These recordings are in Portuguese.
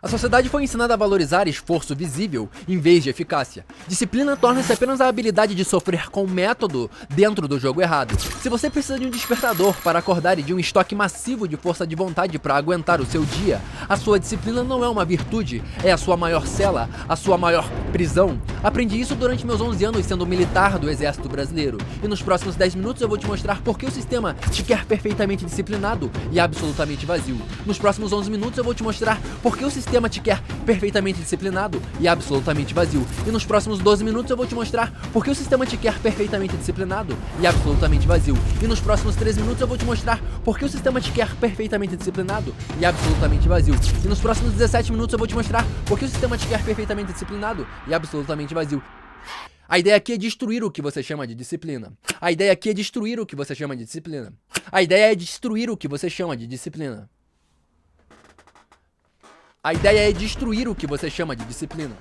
A sociedade foi ensinada a valorizar esforço visível em vez de eficácia. Disciplina torna-se apenas a habilidade de sofrer com método dentro do jogo errado. Se você precisa de um despertador para acordar e de um estoque massivo de força de vontade para aguentar o seu dia, a sua disciplina não é uma virtude, é a sua maior cela, a sua maior prisão. Aprendi isso durante meus 11 anos sendo militar do Exército Brasileiro. E nos próximos 10 minutos eu vou te mostrar por que o sistema te quer perfeitamente disciplinado e absolutamente vazio. Nos próximos 11 minutos eu vou te mostrar por que o sistema te quer perfeitamente disciplinado e absolutamente vazio. E nos próximos 12 minutos eu vou te mostrar por que o sistema te quer perfeitamente disciplinado e absolutamente vazio. E nos próximos 13 minutos eu vou te mostrar por que o sistema te quer perfeitamente disciplinado e absolutamente vazio. E nos próximos 17 minutos eu vou te mostrar por que o sistema te quer perfeitamente disciplinado e absolutamente vazio. A ideia aqui é destruir o que você chama de disciplina. A ideia aqui é destruir o que você chama de disciplina. A ideia é destruir o que você chama de disciplina. A ideia é destruir o que você chama de disciplina.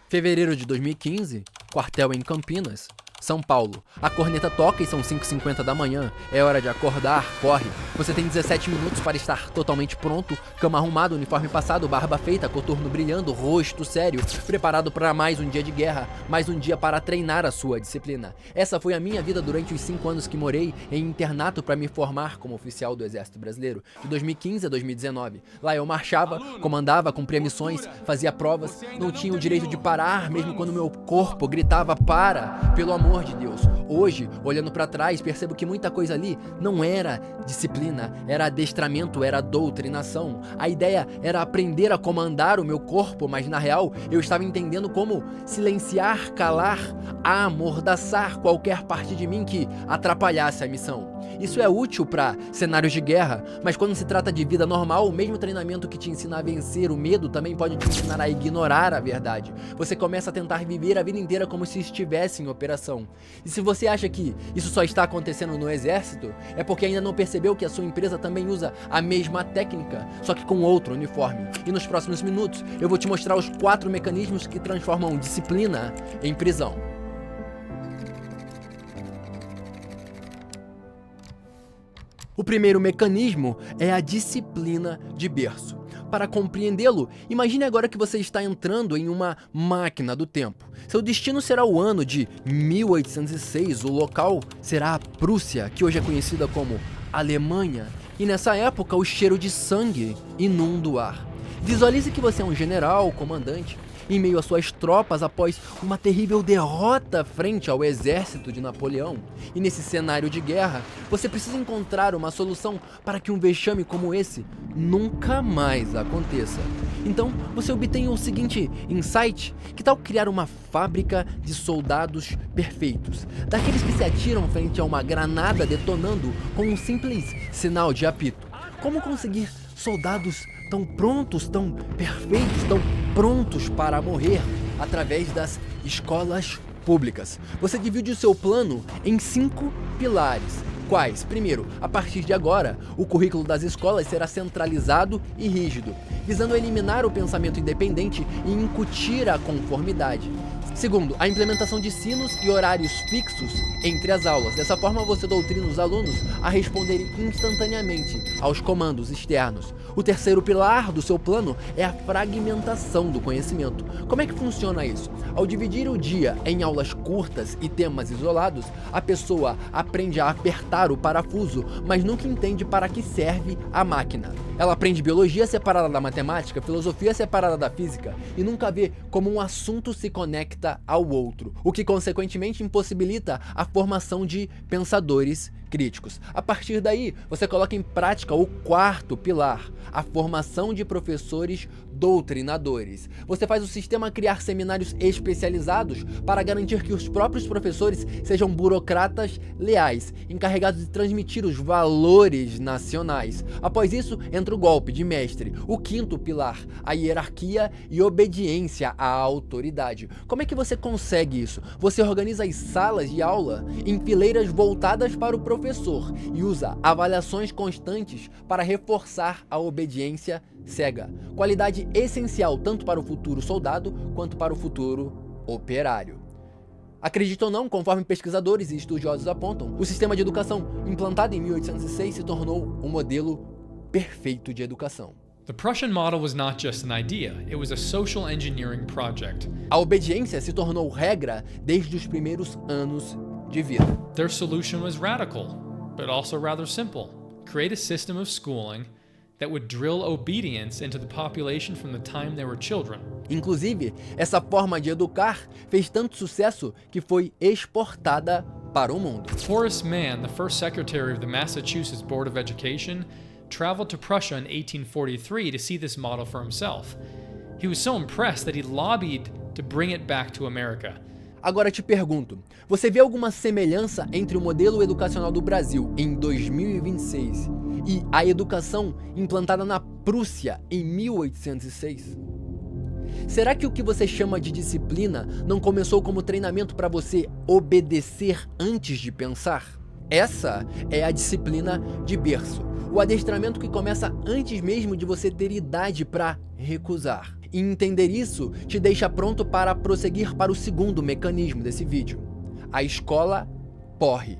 Fevereiro de 2015, quartel em Campinas, São Paulo. A corneta toca e são 5h50 da manhã. É hora de acordar, corre. Você tem 17 minutos para estar totalmente pronto. Cama arrumada, uniforme passado, barba feita, coturno brilhando, rosto sério. Preparado para mais um dia de guerra, mais um dia para treinar a sua disciplina. Essa foi a minha vida durante os 5 anos que morei em internato para me formar como oficial do Exército Brasileiro. De 2015 a 2019. Lá eu marchava, comandava, cumpria missões, fazia provas. Não tinha o direito de parar, mesmo quando meu corpo gritava para, pelo amor de Deus. Hoje, olhando pra trás, percebo que muita coisa ali não era disciplina, era adestramento, era doutrinação. A ideia era aprender a comandar o meu corpo, mas na real eu estava entendendo como silenciar, calar, amordaçar qualquer parte de mim que atrapalhasse a missão. Isso é útil para cenários de guerra, mas quando se trata de vida normal, o mesmo treinamento que te ensina a vencer o medo também pode te ensinar a ignorar a verdade. Você começa a tentar viver a vida inteira como se estivesse em operação. E se você acha que isso só está acontecendo no exército, é porque ainda não percebeu que a sua empresa também usa a mesma técnica, só que com outro uniforme. E nos próximos minutos eu vou te mostrar os 4 mecanismos que transformam disciplina em prisão. O primeiro mecanismo é a disciplina de berço. Para compreendê-lo, imagine agora que você está entrando em uma máquina do tempo. Seu destino será o ano de 1806, o local será a Prússia, que hoje é conhecida como Alemanha, e nessa época o cheiro de sangue inunda o ar. Visualize que você é um general, comandante, em meio às suas tropas após uma terrível derrota frente ao exército de Napoleão. E nesse cenário de guerra, você precisa encontrar uma solução para que um vexame como esse nunca mais aconteça. Então, você obtém o seguinte insight: que tal criar uma fábrica de soldados perfeitos, daqueles que se atiram frente a uma granada detonando com um simples sinal de apito? Como conseguir soldados tão prontos, tão perfeitos, tão prontos para morrer através das escolas públicas? Você divide o seu plano em 5 pilares. Quais? Primeiro, a partir de agora, o currículo das escolas será centralizado e rígido, visando eliminar o pensamento independente e incutir a conformidade. Segundo, a implementação de sinos e horários fixos entre as aulas. Dessa forma, você doutrina os alunos a responderem instantaneamente aos comandos externos. O terceiro pilar do seu plano é a fragmentação do conhecimento. Como é que funciona isso? Ao dividir o dia em aulas curtas e temas isolados, a pessoa aprende a apertar o parafuso, mas nunca entende para que serve a máquina. Ela aprende biologia separada da matemática, filosofia separada da física e nunca vê como um assunto se conecta ao outro, o que consequentemente impossibilita a formação de pensadores críticos. A partir daí, você coloca em prática o quarto pilar, a formação de professores doutrinadores. Você faz o sistema criar seminários especializados para garantir que os próprios professores sejam burocratas leais, encarregados de transmitir os valores nacionais. Após isso, entra o golpe de mestre, o quinto pilar, a hierarquia e obediência à autoridade. Como é que você consegue isso? Você organiza as salas de aula em fileiras voltadas para o professor e usa avaliações constantes para reforçar a obediência cega. Qualidade essencial tanto para o futuro soldado quanto para o futuro operário. Acredite ou não, conforme pesquisadores e estudiosos apontam, o sistema de educação implantado em 1806 se tornou o modelo perfeito de educação. The Prussian model was not just an idea, it was a social engineering project. A obediência se tornou regra desde os primeiros anos de vida. Their solution was radical, but also rather simple. Create a system of schooling that would drill obedience into the population from the time they were children. Inclusive, essa forma de educar fez tanto sucesso que foi exportada para o mundo. Horace Mann, the first secretary of the Massachusetts Board of Education, traveled to Prussia in 1843 to see this model for himself. He was so impressed that he lobbied to bring it back to America. Agora te pergunto, você vê alguma semelhança entre o modelo educacional do Brasil em 2026 e a educação implantada na Prússia em 1806? Será que o que você chama de disciplina não começou como treinamento para você obedecer antes de pensar? Essa é a disciplina de berço, o adestramento que começa antes mesmo de você ter idade para recusar. E entender isso te deixa pronto para prosseguir para o segundo mecanismo desse vídeo, a escola porre.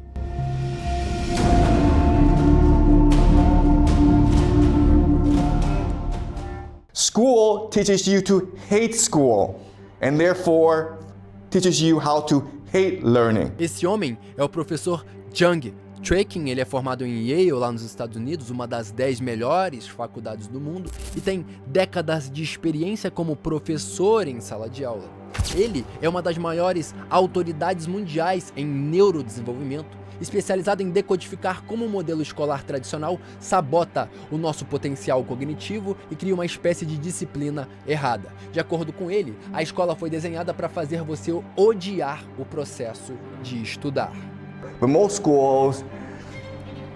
School teaches you to hate school, and therefore teaches you how to hate learning. Esse homem é o professor Jung Tracking. Ele é formado em Yale, lá nos Estados Unidos, uma das 10 melhores faculdades do mundo, e tem décadas de experiência como professor em sala de aula. Ele é uma das maiores autoridades mundiais em neurodesenvolvimento, especializado em decodificar como o modelo escolar tradicional sabota o nosso potencial cognitivo e cria uma espécie de disciplina errada. De acordo com ele, a escola foi desenhada para fazer você odiar o processo de estudar. But most schools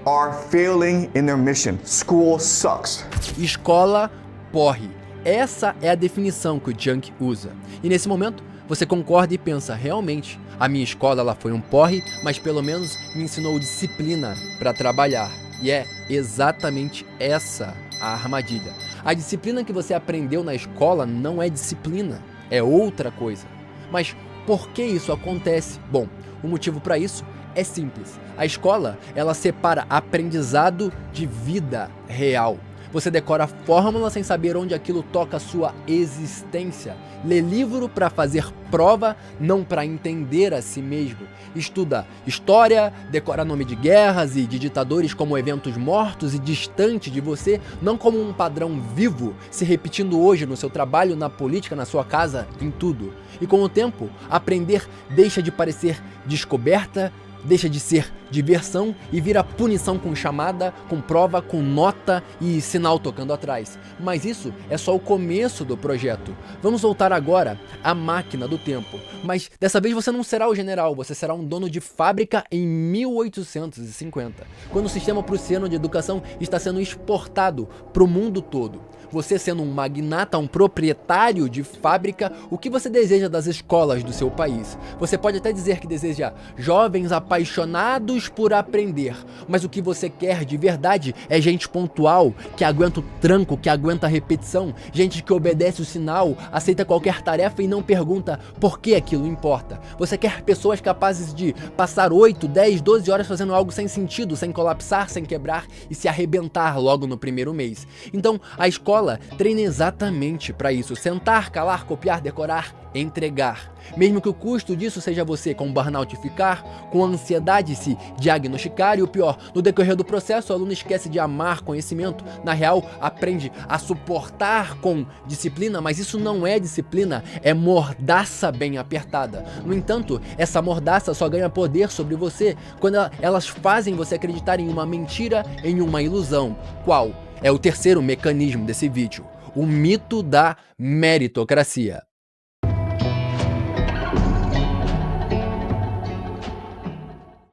are failing in their mission. School sucks. Escola porre. Essa é a definição que o Jung usa. E nesse momento, você concorda e pensa, realmente, a minha escola ela foi um porre, mas pelo menos me ensinou disciplina para trabalhar. E é exatamente essa a armadilha. A disciplina que você aprendeu na escola não é disciplina, é outra coisa. Mas por que isso acontece? Bom, o motivo para isso é simples. A escola, ela separa aprendizado de vida real. Você decora fórmula sem saber onde aquilo toca a sua existência. Lê livro para fazer prova, não para entender a si mesmo. Estuda história, decora nome de guerras e de ditadores como eventos mortos e distantes de você, não como um padrão vivo, se repetindo hoje no seu trabalho, na política, na sua casa, em tudo. E com o tempo, aprender deixa de parecer descoberta, deixa de ser diversão e vira punição com chamada, com prova, com nota e sinal tocando atrás. Mas isso é só o começo do projeto. Vamos voltar agora à máquina do tempo. Mas dessa vez você não será o general, você será um dono de fábrica em 1850, quando o sistema prussiano de educação está sendo exportado para o mundo todo. Você sendo um magnata, um proprietário de fábrica, o que você deseja das escolas do seu país? Você pode até dizer que deseja jovens apaixonados por aprender, mas o que você quer de verdade é gente pontual, que aguenta o tranco, que aguenta a repetição, gente que obedece o sinal, aceita qualquer tarefa e não pergunta por que aquilo importa. Você quer pessoas capazes de passar 8, 10, 12 horas fazendo algo sem sentido, sem colapsar, sem quebrar e se arrebentar logo no primeiro mês. Então, a escola treina exatamente para isso: sentar, calar, copiar, decorar, entregar. Mesmo que o custo disso seja você com burnout ficar, com ansiedade se diagnosticar e o pior, no decorrer do processo o aluno esquece de amar conhecimento, na real aprende a suportar com disciplina, mas isso não é disciplina, é mordaça bem apertada. No entanto, essa mordaça só ganha poder sobre você quando elas fazem você acreditar em uma mentira, em uma ilusão. Qual? É o terceiro mecanismo desse vídeo, o mito da meritocracia.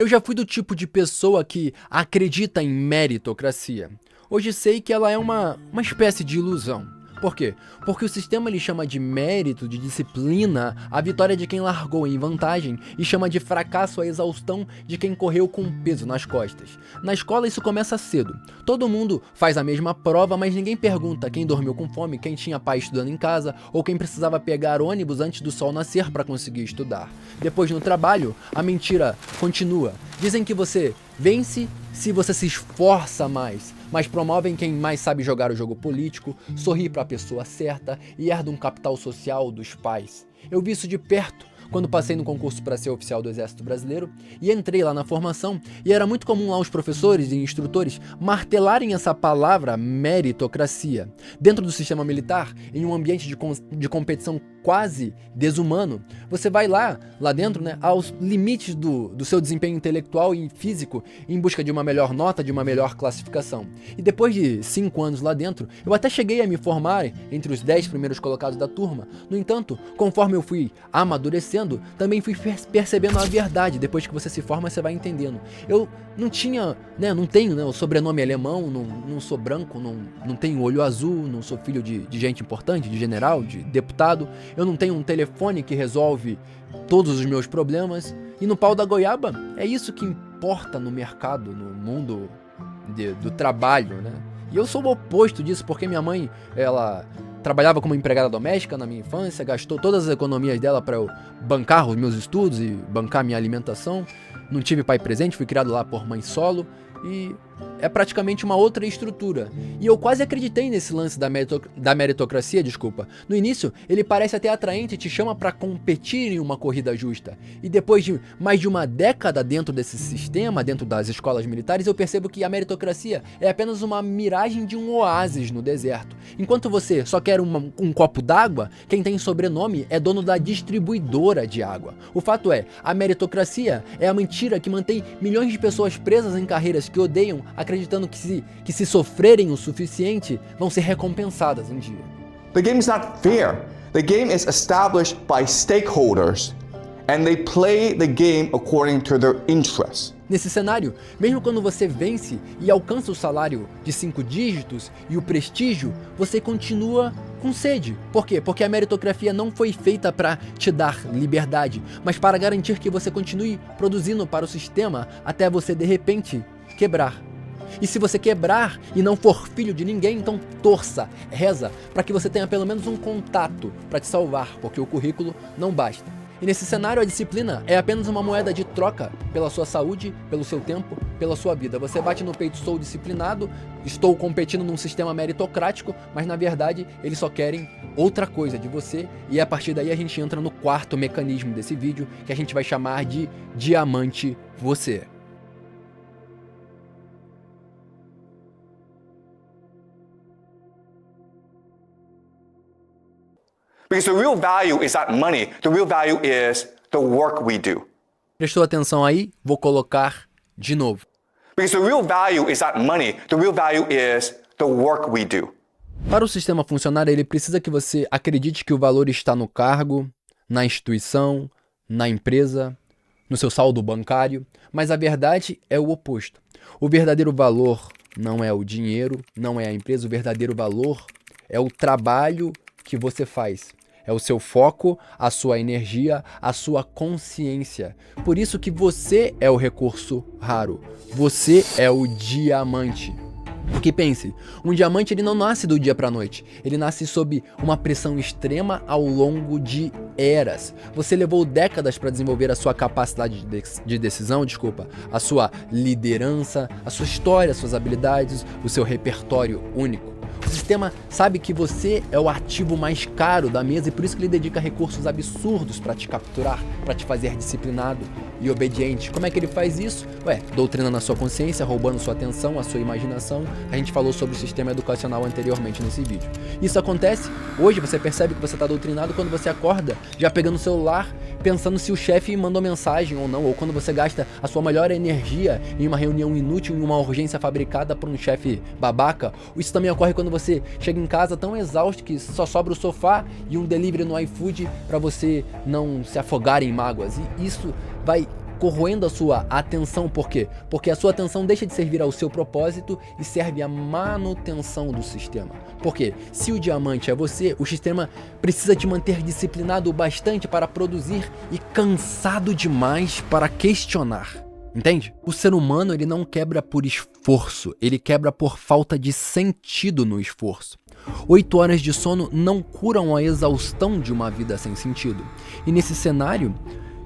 Eu já fui do tipo de pessoa que acredita em meritocracia. Hoje sei que ela é uma espécie de ilusão. Por quê? Porque o sistema ele chama de mérito, de disciplina, a vitória de quem largou em vantagem e chama de fracasso a exaustão de quem correu com peso nas costas. Na escola isso começa cedo. Todo mundo faz a mesma prova, mas ninguém pergunta quem dormiu com fome, quem tinha pai estudando em casa ou quem precisava pegar ônibus antes do sol nascer para conseguir estudar. Depois no trabalho, a mentira continua. Dizem que você vence se você se esforça mais, mas promovem quem mais sabe jogar o jogo político, sorri para a pessoa certa e herda um capital social dos pais. Eu vi isso de perto quando passei no concurso para ser oficial do Exército Brasileiro e entrei lá na formação, e era muito comum lá os professores e instrutores martelarem essa palavra meritocracia. Dentro do sistema militar, em um ambiente de competição quase desumano, você vai lá dentro, né, aos limites do seu desempenho intelectual e físico em busca de uma melhor nota, de uma melhor classificação. E depois de 5 anos lá dentro, eu até cheguei a me formar entre os 10 primeiros colocados da turma. No entanto, conforme eu fui amadurecendo, também fui percebendo a verdade. Depois que você se forma, você vai entendendo. Eu não tinha, não tenho o sobrenome alemão, não sou branco, não tenho olho azul, não sou filho de gente importante, de general, de deputado. Eu não tenho um telefone que resolve todos os meus problemas. E no pau da goiaba, é isso que importa no mercado, no mundo do trabalho, né? E eu sou o oposto disso, porque minha mãe, ela trabalhava como empregada doméstica na minha infância, gastou todas as economias dela para eu bancar os meus estudos e bancar minha alimentação. Não tive pai presente, fui criado lá por mãe solo e é praticamente uma outra estrutura. E eu quase acreditei nesse lance da meritocracia, No início, ele parece até atraente e te chama para competir em uma corrida justa. E depois de mais de uma década dentro desse sistema, dentro das escolas militares, eu percebo que a meritocracia é apenas uma miragem de um oásis no deserto. Enquanto você só quer um copo d'água, quem tem sobrenome é dono da distribuidora de água. O fato é, a meritocracia é a mentira que mantém milhões de pessoas presas em carreiras que odeiam, acreditando que se sofrerem o suficiente, vão ser recompensadas um dia. The game is not fair. The game is established by stakeholders, and they play the game according to their interests. Nesse cenário, mesmo quando você vence e alcança o salário de 5 dígitos e o prestígio, você continua com sede. Por quê? Porque a meritocracia não foi feita para te dar liberdade, mas para garantir que você continue produzindo para o sistema até você de repente quebrar. E se você quebrar e não for filho de ninguém, então torça, reza, para que você tenha pelo menos um contato para te salvar, porque o currículo não basta. E nesse cenário, a disciplina é apenas uma moeda de troca pela sua saúde, pelo seu tempo, pela sua vida. Você bate no peito, sou disciplinado, estou competindo num sistema meritocrático, mas na verdade eles só querem outra coisa de você. E a partir daí a gente entra no quarto mecanismo desse vídeo, que a gente vai chamar de Diamante Você. Because the real value is not money. The real value is the work we do. Prestou atenção aí? Vou colocar de novo. Because the real value is not money. The real value is the work we do. Para o sistema funcionar, ele precisa que você acredite que o valor está no cargo, na instituição, na empresa, no seu saldo bancário, mas a verdade é o oposto. O verdadeiro valor não é o dinheiro, não é a empresa, o verdadeiro valor é o trabalho que você faz. É o seu foco, a sua energia, a sua consciência. Por isso que você é o recurso raro. Você é o diamante. Porque pense, um diamante ele não nasce do dia para a noite. Ele nasce sob uma pressão extrema ao longo de eras. Você levou décadas para desenvolver a sua capacidade de decisão, a sua liderança, a sua história, as suas habilidades, o seu repertório único. O sistema sabe que você é o ativo mais caro da mesa e por isso que ele dedica recursos absurdos para te capturar, para te fazer disciplinado e obediente. Como é que ele faz isso? Doutrinando a sua consciência, roubando sua atenção, a sua imaginação. A gente falou sobre o sistema educacional anteriormente nesse vídeo. Isso acontece, hoje você percebe que você está doutrinado quando você acorda, já pegando o celular, pensando se o chefe mandou mensagem ou não, ou quando você gasta a sua melhor energia em uma reunião inútil, em uma urgência fabricada por um chefe babaca. Isso também ocorre quando você chega em casa tão exausto que só sobra o sofá e um delivery no iFood para você não se afogar em mágoas. E isso vai corroendo a sua atenção. Por quê? Porque a sua atenção deixa de servir ao seu propósito e serve à manutenção do sistema. Porque se o diamante é você, o sistema precisa te manter disciplinado o bastante para produzir e cansado demais para questionar. Entende? O ser humano, ele não quebra por esforço, ele quebra por falta de sentido no esforço. 8 horas de sono não curam a exaustão de uma vida sem sentido. E nesse cenário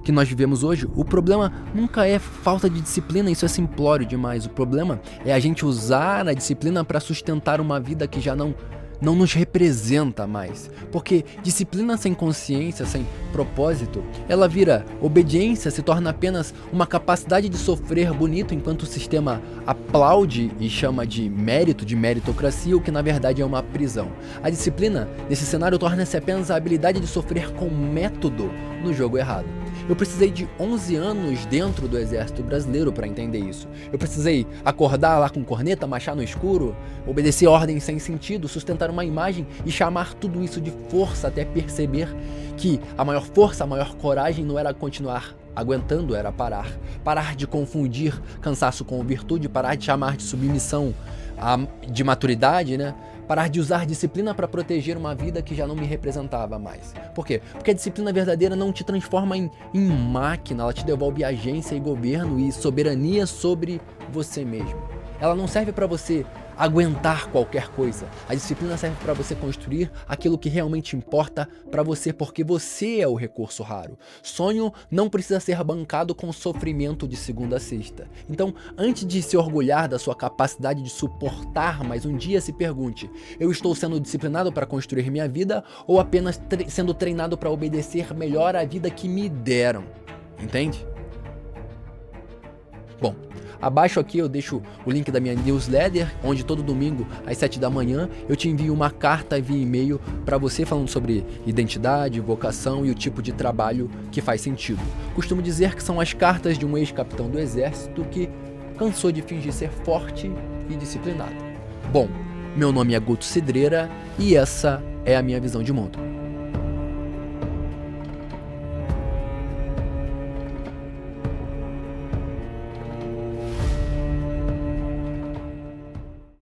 que nós vivemos hoje, o problema nunca é falta de disciplina, isso é simplório demais. O problema é a gente usar a disciplina para sustentar uma vida que já não nos representa mais. Porque disciplina sem consciência, sem propósito, ela vira obediência, se torna apenas uma capacidade de sofrer bonito enquanto o sistema aplaude e chama de mérito, de meritocracia, o que na verdade é uma prisão. A disciplina, nesse cenário, torna-se apenas a habilidade de sofrer com método no jogo errado. Eu precisei de 11 anos dentro do exército brasileiro para entender isso. Eu precisei acordar lá com corneta, marchar no escuro, obedecer ordens sem sentido, sustentar uma imagem e chamar tudo isso de força até perceber que a maior força, a maior coragem não era continuar aguentando, era parar. Parar de confundir cansaço com virtude, parar de chamar de submissão de maturidade, né? Parar de usar disciplina para proteger uma vida que já não me representava mais. Por quê? Porque a disciplina verdadeira não te transforma em máquina, ela te devolve agência e governo e soberania sobre você mesmo. Ela não serve para você aguentar qualquer coisa. A disciplina serve para você construir aquilo que realmente importa para você, porque você é o recurso raro. Sonho não precisa ser bancado com sofrimento de segunda a sexta. Então, antes de se orgulhar da sua capacidade de suportar mais um dia, se pergunte: eu estou sendo disciplinado para construir minha vida ou apenas sendo treinado para obedecer melhor à vida que me deram? Entende? Bom, abaixo aqui eu deixo o link da minha newsletter, onde todo domingo às 7 da manhã eu te envio uma carta via e-mail para você falando sobre identidade, vocação e o tipo de trabalho que faz sentido. Costumo dizer que são as cartas de um ex-capitão do exército que cansou de fingir ser forte e disciplinado. Bom, meu nome é Guto Cidreira e essa é a minha visão de mundo.